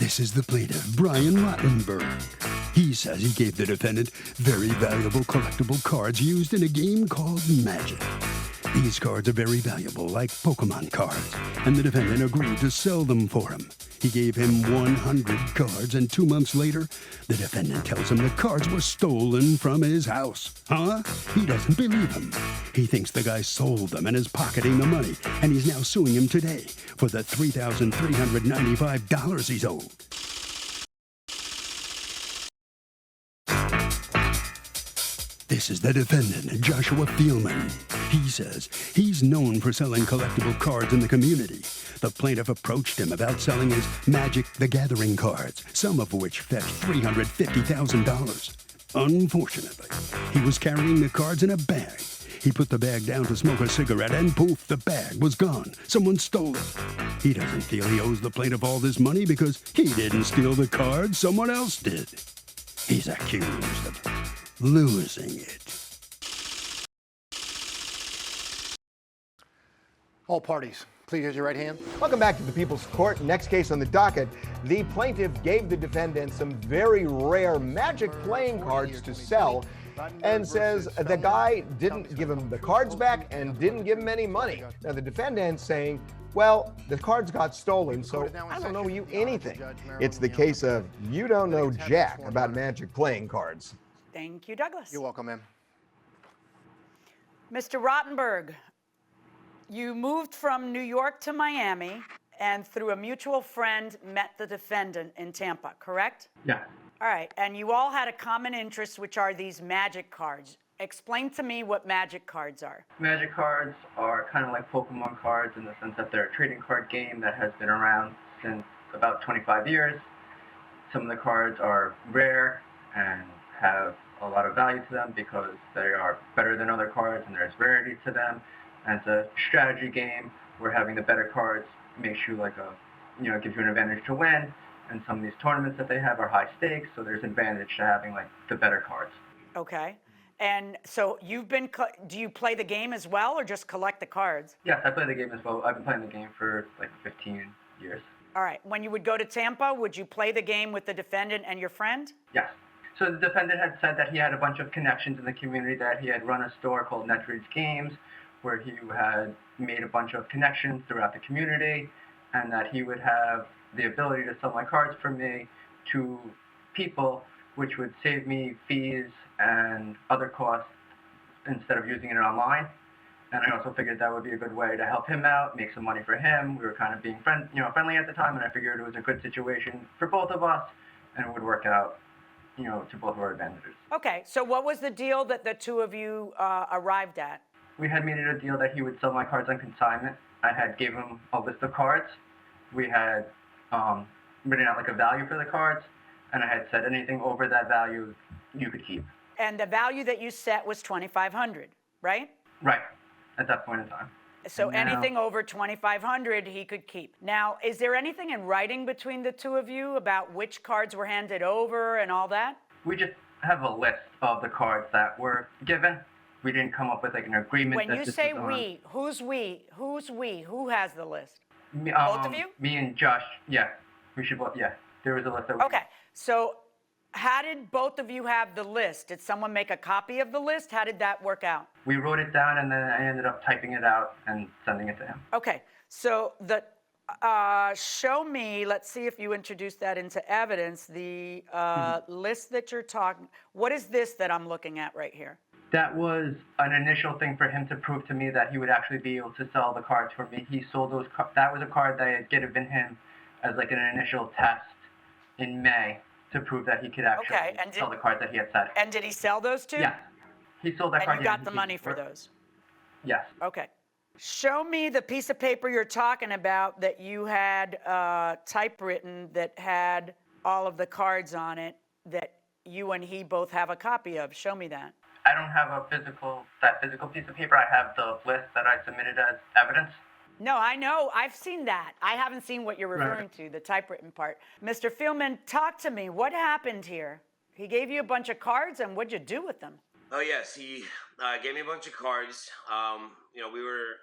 This is the plaintiff, Brian Rottenberg. He says he gave the defendant very valuable collectible cards used in a game called Magic. These cards are very valuable, like Pokemon cards, and the defendant agreed to sell them for him. He gave him 100 cards, and 2 months later, the defendant tells him the cards were stolen from his house. Huh? He doesn't believe him. He thinks the guy sold them and is pocketing the money, and he's now suing him today for the $3,395 he's owed. This is the defendant, Joshua Fielman. He says he's known for selling collectible cards in the community. The plaintiff approached him about selling his Magic the Gathering cards, some of which fetched $350,000. Unfortunately, he was carrying the cards in a bag. He put the bag down to smoke a cigarette, and poof, the bag was gone. Someone stole it. He doesn't feel he owes the plaintiff all this money because he didn't steal the cards, someone else did. He's accused of losing it. All parties, please raise your right hand. Welcome back to the People's Court. Next case on the docket. The plaintiff gave the defendant some very rare Magic playing cards to sell and says the guy didn't give him the cards back and didn't give him any money. Now the defendant's saying, well, the cards got stolen, so I don't owe you anything. It's the case of you don't know jack about Magic playing cards. Thank you, Douglas. You're welcome, ma'am. Mr. Rottenberg, you moved from New York to Miami and through a mutual friend met the defendant in Tampa, correct? Yeah. All right, and you all had a common interest, which are these Magic cards. Explain to me what Magic cards are. Magic cards are kind of like Pokemon cards in the sense that they're a trading card game that has been around since about 25 years. Some of the cards are rare and have a lot of value to them because they are better than other cards and there's rarity to them. And it's a strategy game where having the better cards makes you gives you an advantage to win. And some of these tournaments that they have are high stakes, so there's an advantage to having like the better cards. Okay. And so do you play the game as well or just collect the cards? Yes, I play the game as well. I've been playing the game for like 15 years. All right. When you would go to Tampa, would you play the game with the defendant and your friend? Yes. So the defendant had said that he had a bunch of connections in the community, that he had run a store called Netreads Games, where he had made a bunch of connections throughout the community, and that he would have the ability to sell my cards for me to people, which would save me fees and other costs instead of using it online. And I also figured that would be a good way to help him out, make some money for him. We were kind of being friendly at the time, and I figured it was a good situation for both of us, and it would work out, to both of our advantages. Okay, so what was the deal that the two of you arrived at? We had made it a deal that he would sell my cards on consignment. I had gave him a list of cards. We had written out like a value for the cards, and I had said anything over that value you could keep. And the value that you set was $2,500, right? Right, at that point in time. So anything over $2,500 he could keep. Now, is there anything in writing between the two of you about which cards were handed over and all that? We just have a list of the cards that were given. We didn't come up with like an agreement. When you say we, who's we? Who's we? Who has the list? Both of you? Me and Josh, yeah. We should both, yeah. There was a list that we... Okay, so how did both of you have the list? Did someone make a copy of the list? How did that work out? We wrote it down, and then I ended up typing it out and sending it to him. Okay, so show me, let's see if you introduced that into evidence, the list that you're talking. What is this that I'm looking at right here? That was an initial thing for him to prove to me that he would actually be able to sell the cards for me. He sold those cards. That was a card that I had given him as like an initial test in May to prove that he could actually sell the cards that he had said. And did he sell those two? Yes. He sold that card. And you got the money for those? Yes. Okay. Show me the piece of paper you're talking about that you had typewritten that had all of the cards on it that you and he both have a copy of. Show me that. I don't have that physical piece of paper. I have the list that I submitted as evidence. No, I know. I've seen that. I haven't seen what you're referring to, the typewritten part. Mr. Fielman, talk to me. What happened here? He gave you a bunch of cards, and what'd you do with them? Oh, yes. He gave me a bunch of cards. We were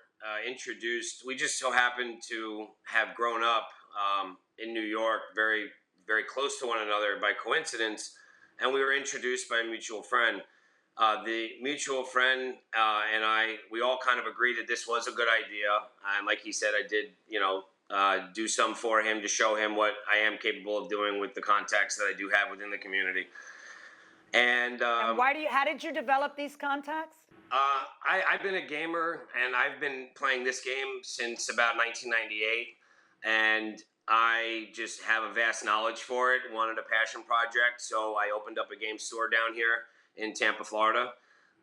introduced. We just so happened to have grown up in New York very, very close to one another by coincidence, and we were introduced by a mutual friend. The mutual friend and I, we all kind of agreed that this was a good idea. And like he said, I did, do some for him to show him what I am capable of doing with the contacts that I do have within the community. And how did you develop these contacts? I've been a gamer, and I've been playing this game since about 1998, and I just have a vast knowledge for it, wanted a passion project, so I opened up a game store down here in Tampa, Florida,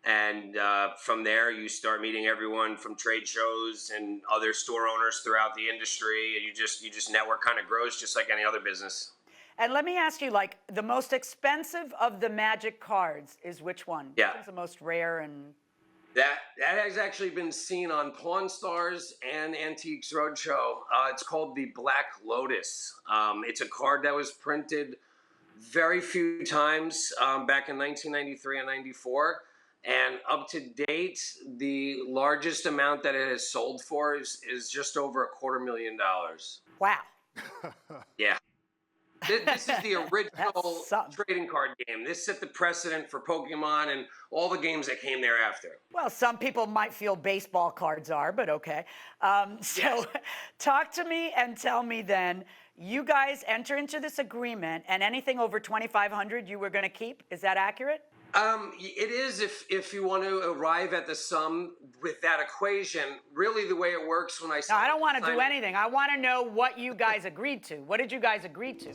and from there you start meeting everyone from trade shows and other store owners throughout the industry, and you just network kind of grows just like any other business. And let me ask you, like, the most expensive of the Magic cards is which one? Yeah. Which one's the most rare and... That has actually been seen on Pawn Stars and Antiques Roadshow. It's called the Black Lotus. It's a card that was printed very few times back in 1993 and 94. And up to date, the largest amount that it has sold for is just over $250,000. Wow. Yeah. This is the original trading card game. This set the precedent for Pokemon and all the games that came thereafter. Well, some people might feel baseball cards are, but okay. So talk to me and tell me then, you guys enter into this agreement and anything over $2,500 you were going to keep. Is that accurate? It is if you want to arrive at the sum with that equation. Really, the way it works when I No, I don't want to do anything. I want to know what you guys agreed to. What did you guys agree to?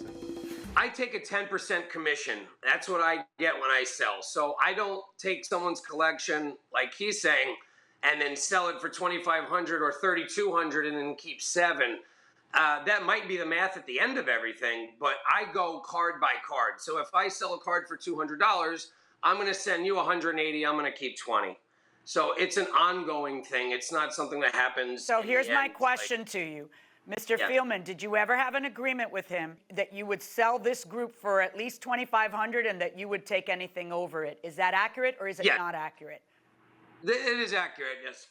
I take a 10% commission. That's what I get when I sell. So I don't take someone's collection, like he's saying, and then sell it for $2,500 or $3,200 and then keep $7. That might be the math at the end of everything, but I go card by card. So if I sell a card for $200, I'm going to send you 180. I'm going to keep 20. So it's an ongoing thing. It's not something that happens. So here's my question to you. Mr. Fielman, did you ever have an agreement with him that you would sell this group for at least $2,500 and that you would take anything over it? Is that accurate or is it not accurate? It is accurate, yes.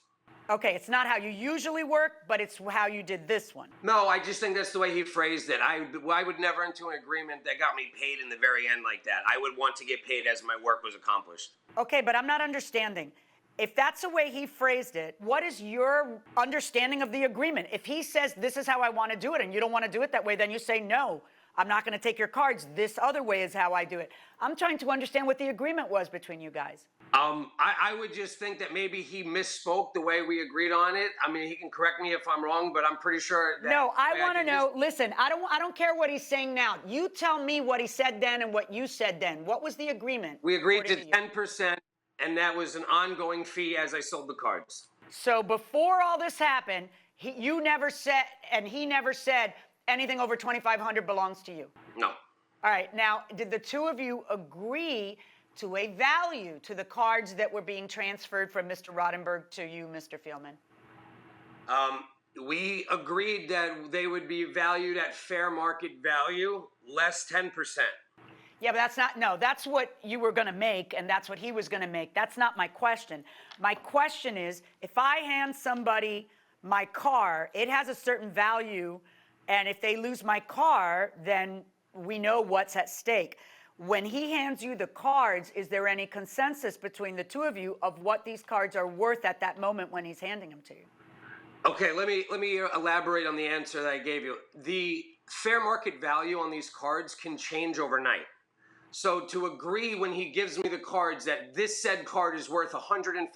Okay, it's not how you usually work, but it's how you did this one. No, I just think that's the way he phrased it. I would never enter an agreement that got me paid in the very end like that. I would want to get paid as my work was accomplished. Okay, but I'm not understanding. If that's the way he phrased it, what is your understanding of the agreement? If he says, this is how I want to do it, and you don't want to do it that way, then you say, no, I'm not going to take your cards. This other way is how I do it. I'm trying to understand what the agreement was between you guys. I would just think that maybe he misspoke the way we agreed on it. I mean, he can correct me if I'm wrong, but I'm pretty sure that... No, I want to know, listen, I don't care what he's saying now. You tell me what he said then and what you said then. What was the agreement? We agreed to 10%, and that was an ongoing fee as I sold the cards. So before all this happened, you never said, and he never said, anything over $2,500 belongs to you? No. All right, now, did the two of you agree to a value to the cards that were being transferred from Mr. Rottenberg to you, Mr. Fielman? We agreed that they would be valued at fair market value, less 10%. Yeah, but that's not, no, that's what you were going to make, and that's what he was going to make. That's not my question. My question is, if I hand somebody my car, it has a certain value, and if they lose my car, then we know what's at stake. When he hands you the cards, is there any consensus between the two of you of what these cards are worth at that moment when he's handing them to you? Okay, let me elaborate on the answer that I gave you. The fair market value on these cards can change overnight. So to agree when he gives me the cards that this said card is worth $105,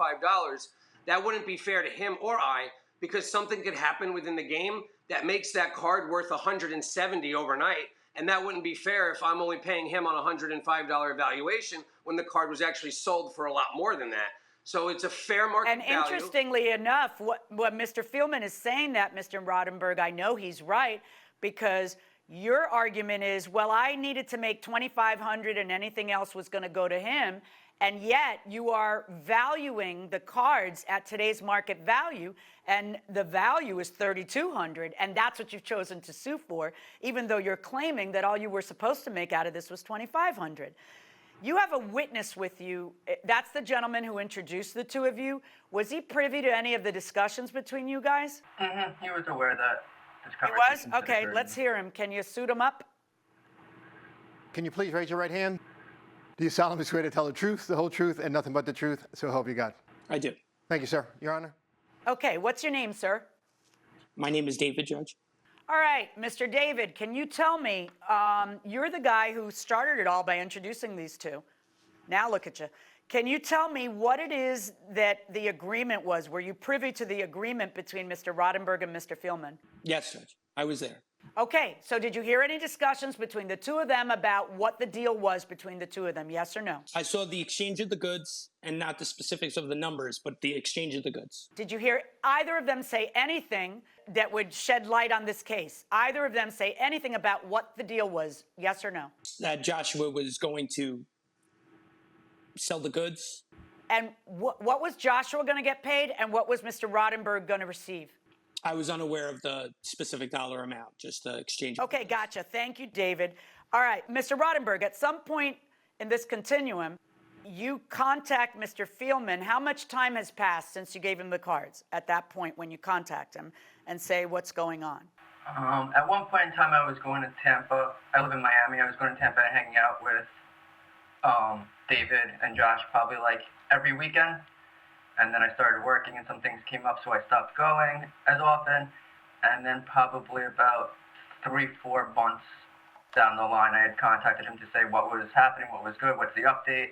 that wouldn't be fair to him or I, because something could happen within the game that makes that card worth $170 overnight. And that wouldn't be fair if I'm only paying him on a $105 valuation when the card was actually sold for a lot more than that. So it's a fair market value. And interestingly enough, what Mr. Fielman is saying that, Mr. Rottenberg, I know he's right, because your argument is, well, I needed to make $2,500 and anything else was going to go to him. And yet you are valuing the cards at today's market value, and the value is $3,200, and that's what you've chosen to sue for, even though you're claiming that all you were supposed to make out of this was $2,500. You have a witness with you. That's the gentleman who introduced the two of you. Was he privy to any of the discussions between you guys? Mm-hmm. He was aware that this He conversation was? Okay, let's hear him. Can you suit him up? can you please raise your right hand? Do you solemnly swear to tell the truth, the whole truth, and nothing but the truth, so help you God? I do. Thank you, sir. Your Honor. Okay, what's your name, sir? My name is David, Judge. All right, Mr. David, can you tell me, you're the guy who started it all by introducing these two. Now look at you. Can you tell me what it is that the agreement was? Were you privy to the agreement between Mr. Rottenberg and Mr. Fielman? Yes, Judge. I was there. Okay, so did you hear any discussions between the two of them about what the deal was between the two of them, yes or no? I saw the exchange of the goods and not the specifics of the numbers, but the exchange of the goods. Did you hear either of them say anything that would shed light on this case? Either of them say anything about what the deal was, yes or no? That Joshua was going to sell the goods. And what was Joshua going to get paid, and what was Mr. Rottenberg going to receive? I was unaware of the specific dollar amount, just the exchange. Okay, gotcha. Thank you, David. All right, Mr. Rottenberg, at some point in this continuum, you contact Mr. Fielman. How much time has passed since you gave him the cards at that point when you contact him and say what's going on? At one point in time, I was going to Tampa. I live in Miami. I was going to Tampa and hanging out with David and Josh probably like every weekend. And then I started working and some things came up, so I stopped going as often. And then probably about 3-4 months down the line, I had contacted him to say what was happening, what was good, what's the update.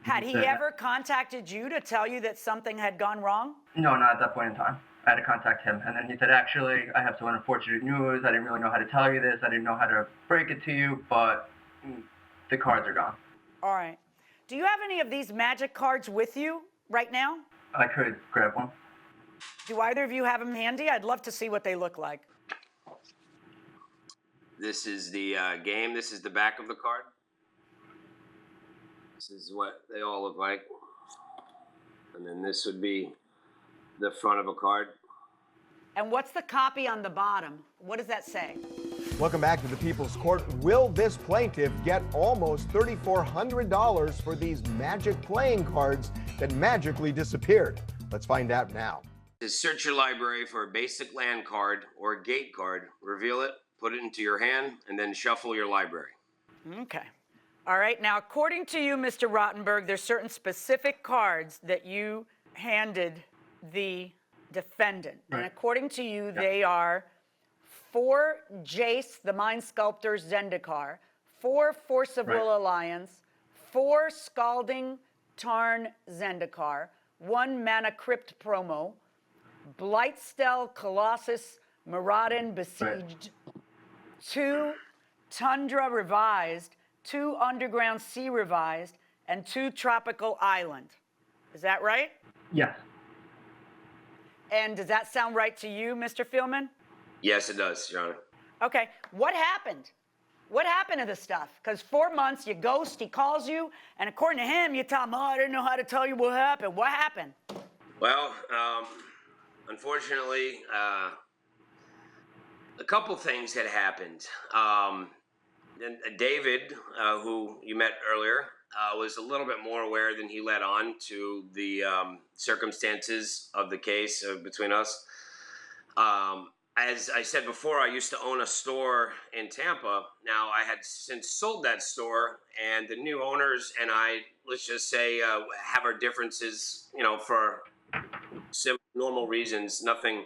Had he ever contacted you to tell you that something had gone wrong? No, not at that point in time. I had to contact him. And then he said, actually, I have some unfortunate news. I didn't really know how to tell you this. I didn't know how to break it to you, but the cards are gone. All right. Do you have any of these magic cards with you right now? I could grab one. Do either of you have them handy? I'd love to see what they look like. This is the game. This is the back of the card. This is what they all look like. And then this would be the front of a card. And what's the copy on the bottom? What does that say? Welcome back to the People's Court. Will this plaintiff get almost $3,400 for these magic playing cards that magically disappeared? Let's find out now. Search your library for a basic land card or a gate card. Reveal it, put it into your hand, and then shuffle your library. Okay. All right. Now, according to you, Mr. Rottenberg, there's certain specific cards that you handed the defendant. Right. And according to you, they are 4 Jace, the Mind Sculptor Zendikar, 4 Force of Will Alliance, 4 Scalding Tarn Zendikar, 1 Mana Crypt Promo, Blightstel Colossus Maraudin Besieged, 2 Tundra Revised, 2 Underground Sea Revised, and 2 Tropical Island. Is that right? Yes. And does that sound right to you, Mr. Fielman? Yes, it does, Your Honor. Okay, what happened? What happened to the stuff? Because 4 months, you ghost, he calls you, and according to him, you tell him, oh, I didn't know how to tell you what happened. What happened? Well, unfortunately, a couple things had happened. And David, who you met earlier, was a little bit more aware than he let on to the circumstances of the case between us. As I said before, I used to own a store in Tampa. Now, I had since sold that store, and the new owners and I, let's just say, have our differences, for normal reasons, nothing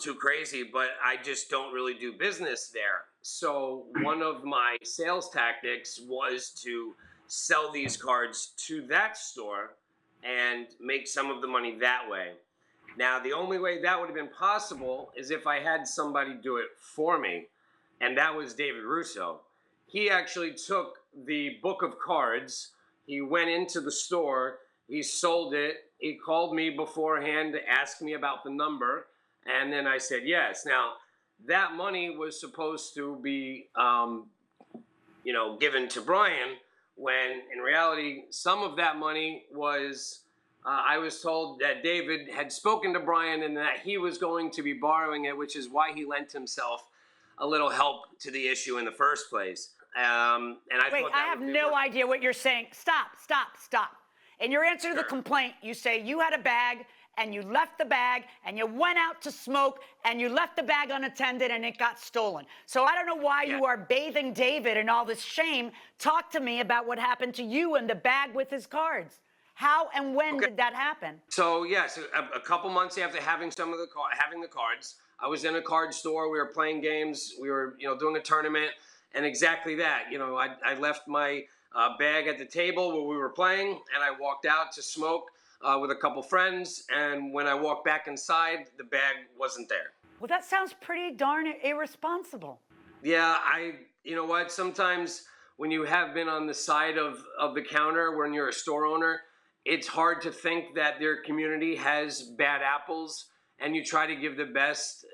too crazy, but I just don't really do business there. So one of my sales tactics was to sell these cards to that store and make some of the money that way. Now, the only way that would have been possible is if I had somebody do it for me, and that was David Russo. He actually took the book of cards, he went into the store, he sold it, he called me beforehand to ask me about the number, and then I said yes. Now, that money was supposed to be, given to Brian, when in reality, some of that money was, I was told that David had spoken to Brian and that he was going to be borrowing it, which is why he lent himself a little help to the issue in the first place. And I Wait, thought I that have would be no worth- idea what you're saying. Stop. In your answer to the complaint, you say you had a bag and you left the bag and you went out to smoke and you left the bag unattended and it got stolen. So I don't know why you are bathing David in all this shame. Talk to me about what happened to you and the bag with his cards. How and when did that happen? So yes, a couple months after having having the cards, I was in a card store. We were playing games. We were, doing a tournament, and exactly that. I left my bag at the table where we were playing, and I walked out to smoke with a couple friends. And when I walked back inside, the bag wasn't there. Well, that sounds pretty darn irresponsible. Yeah, you know what? Sometimes when you have been on the side of the counter, when you're a store owner, it's hard to think that their community has bad apples, and you try to give the best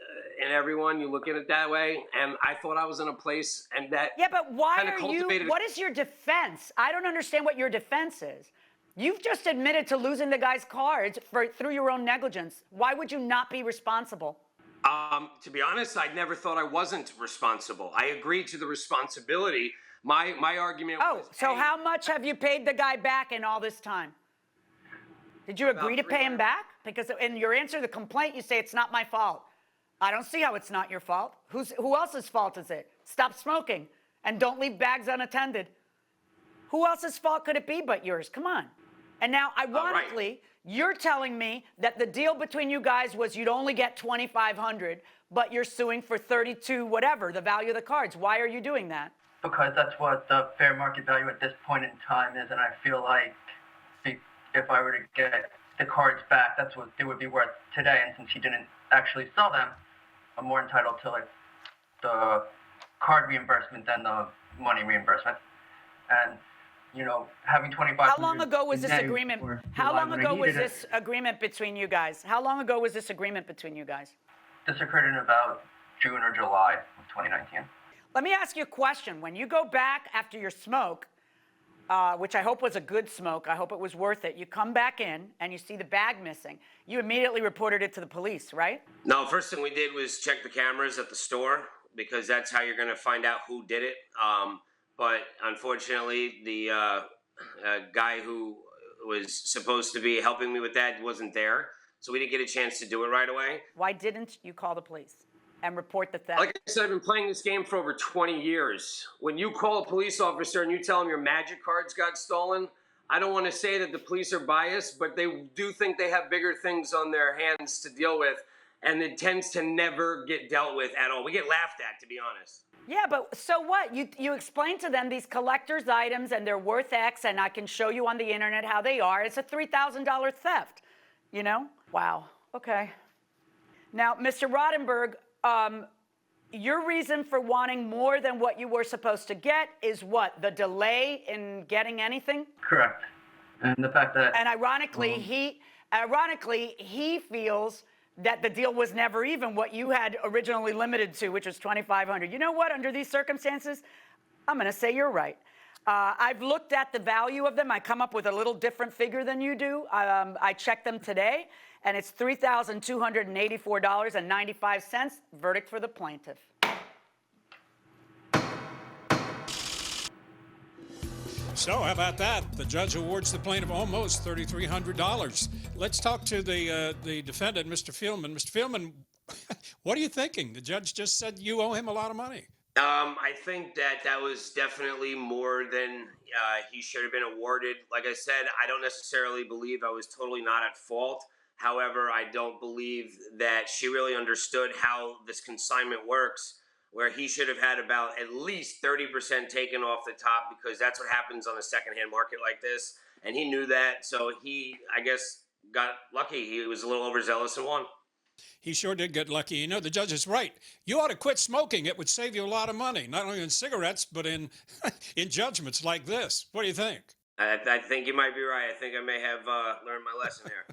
in everyone. You look at it that way, and I thought I was in a place, and that but why kinda are you? cultivated. What is your defense? I don't understand what your defense is. You've just admitted to losing the guy's cards through your own negligence. Why would you not be responsible? To be honest, I never thought I wasn't responsible. I agreed to the responsibility. My argument was... So how much have you paid the guy back in all this time? Did you agree to pay him back? Because in your answer to the complaint, you say it's not my fault. I don't see how it's not your fault. Who else's fault is it? Stop smoking and don't leave bags unattended. Who else's fault could it be but yours? Come on. And now, ironically, you're telling me that the deal between you guys was you'd only get $2,500, but you're suing for $32 whatever, the value of the cards. Why are you doing that? Because that's what the fair market value at this point in time is, and I feel like if I were to get the cards back, that's what they would be worth today. And since he didn't actually sell them, I'm more entitled to the card reimbursement than the money reimbursement. And having 25. How long ago was this agreement? How long ago was this agreement between you guys? How long ago was this agreement between you guys? This occurred in about June or July of 2019. Let me ask you a question. When you go back after your smoke, which I hope was a good smoke, I hope it was worth it, you come back in and you see the bag missing. You immediately reported it to the police, right? No, first thing we did was check the cameras at the store, because that's how you're going to find out who did it. But unfortunately, the guy who was supposed to be helping me with that wasn't there, so we didn't get a chance to do it right away. Why didn't you call the police and report the theft? Like I said, I've been playing this game for over 20 years. When you call a police officer and you tell them your magic cards got stolen, I don't want to say that the police are biased, but they do think they have bigger things on their hands to deal with, and it tends to never get dealt with at all. We get laughed at, to be honest. Yeah, but so what? You explain to them these collector's items and they're worth X, and I can show you on the internet how they are. It's a $3,000 theft, Wow, okay. Now, Mr. Roddenberg, your reason for wanting more than what you were supposed to get is what? The delay in getting anything? Correct. And the fact that... And ironically, he feels that the deal was never even what you had originally limited to, which was $2,500. You know what? Under these circumstances, I'm going to say you're right. I've looked at the value of them. I come up with a little different figure than you do. I checked them today, and it's $3,284.95. Verdict for the plaintiff. So how about that? The judge awards the plaintiff almost $3,300. Let's talk to the defendant, Mr. Fielman. Mr. Fielman, what are you thinking? The judge just said you owe him a lot of money. I think that was definitely more than he should have been awarded. Like I said, I don't necessarily believe I was totally not at fault. However, I don't believe that she really understood how this consignment works, where he should have had about at least 30% taken off the top, because that's what happens on a secondhand market like this. And he knew that, so he, I guess, got lucky. He was a little overzealous and won. He sure did get lucky. The judge is right. You ought to quit smoking. It would save you a lot of money, not only in cigarettes, but in in judgments like this. What do you think? I think you might be right. I think I may have learned my lesson here.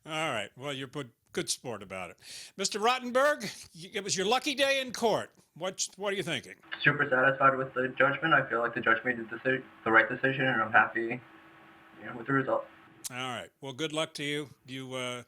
All right. Well, you're good sport about it. Mr. Rottenberg, it was your lucky day in court. What are you thinking? Super satisfied with the judgment. I feel like the judge made the right decision, and I'm happy with the result. All right. Well, good luck to you. You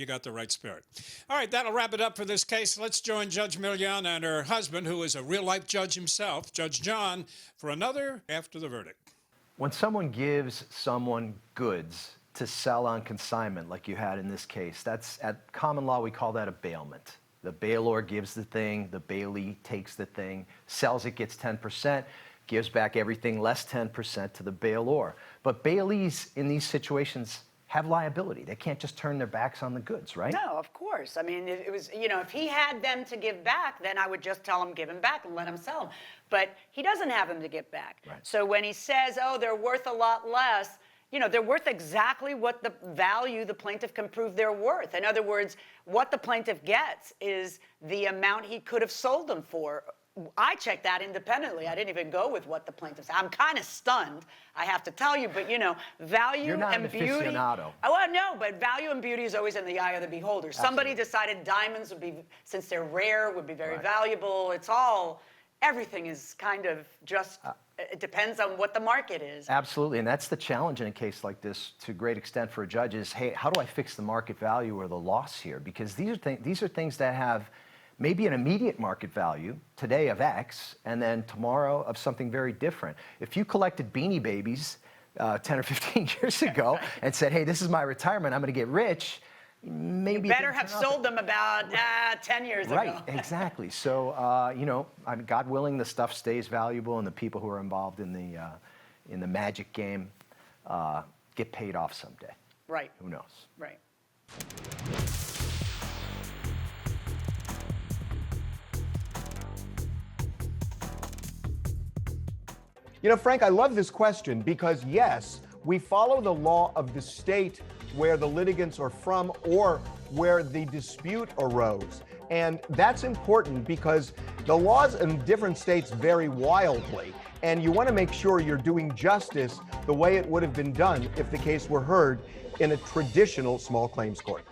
got the right spirit. All right. That'll wrap it up for this case. Let's join Judge Milian and her husband, who is a real-life judge himself, Judge John, for another After the Verdict. When someone gives someone goods to sell on consignment like you had in this case, that's at common law, we call that a bailment. The bailor gives the thing, the bailee takes the thing, sells it, gets 10%, gives back everything less 10% to the bailor. But bailees in these situations have liability. They can't just turn their backs on the goods, right? No, of course. I mean, it was, you know, if he had them to give back, then I would just tell him, give him back and let him sell them. But he doesn't have them to give back. Right. So when he says, oh, they're worth a lot less, you know, they're worth exactly what the value the plaintiff can prove they're worth. In other words, what the plaintiff gets is the amount he could have sold them for. I checked that independently. I didn't even go with what the plaintiff said. I'm kind of stunned, I have to tell you, but you know, value You're not and an beauty. aficionado. Well, no, but value and beauty is always in the eye of the beholder. Somebody decided diamonds would be, since they're rare, would be very valuable. It's all, everything is kind of just, it depends on what the market is. Absolutely, and that's the challenge in a case like this to a great extent for a judge is, hey, how do I fix the market value or the loss here? Because these are things that have maybe an immediate market value today of X, and then tomorrow of something very different. If you collected Beanie Babies 10 or 15 years ago and said, hey, this is my retirement, I'm going to get rich, maybe You better have sold them about 10 years ago. Right, exactly. So, you know, I mean, God willing, the stuff stays valuable, and the people who are involved in the magic game get paid off someday. Right. Who knows? Right. You know, Frank, I love this question because, yes, we follow the law of the state where the litigants are from or where the dispute arose. And that's important because the laws in different states vary wildly. And you want to make sure you're doing justice the way it would have been done if the case were heard in a traditional small claims court.